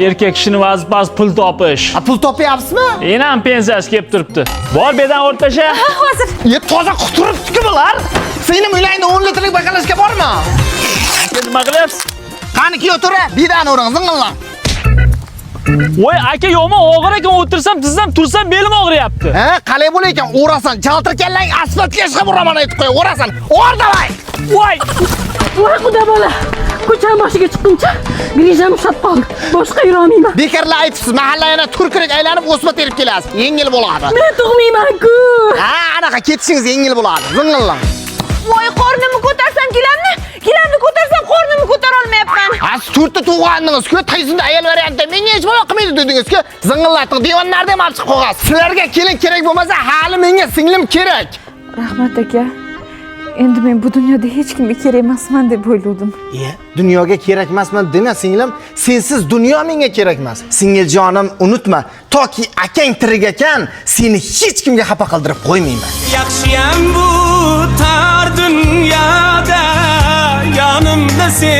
Erkek kishini vazifasi pul topish. Pul topyapsizmi? Enam pensiyasi kelib turibdi. Bor bedan o'rtasha. Hozir. Toza quturibdi-ku bular. Sening uyingda 10 litrlik bakalashga bormi? Nima qilyapsiz? Qani ki o'tir, bidan o'ring, zing'illang. Voy aka, yomon og'ir ekan, o'tirsam, tizsam, tursam belim og'riyapti. Ha, qalay bo'lar ekan, o'rasan, jaltirkanlang asfaltga ishqa buraman aytib qo'y, o'rasan. O'r davay. Voy! Voy xudo bola. Ko'cham boshiga chiqquncha grijam ushlab qoldi. Boshqa yura olmayman. Bekarlar aytibsiz, mahalla yana turkirik aylanib o'sma terib kelasiz. Yengil bo'ladi. Men tug'mayman-ku. Ha, anaqa ketishingiz yengil bo'ladi. Zing'illang. Voy, qornimni ko'tarsam gilamni ko'tarsam qornimni ko'tara olmayapman. Ha, siz to'rtta tug'andingiz-ku, taysinda ayol variantda menga hech bo'lib qilmaydi dedingiz-ku. Zing'illatib devonlarda ham olib chiqib qo'yasiz. Sizlarga kelin kerak bo'lmasa, hali menga singlim kerak. Rahmat aka. Endi men bu dunyoda hech kimga kerak emasman deb o'yladim. Dunyoga kerak emasman dema singlim, sensiz dunyo menga kerak emas. Singiljonim, unutma, toki akang tirik ekan, seni hech kimga xafa qildirib qo'ymayman. Yaxshiyam bu tar dunyoda yonimda sen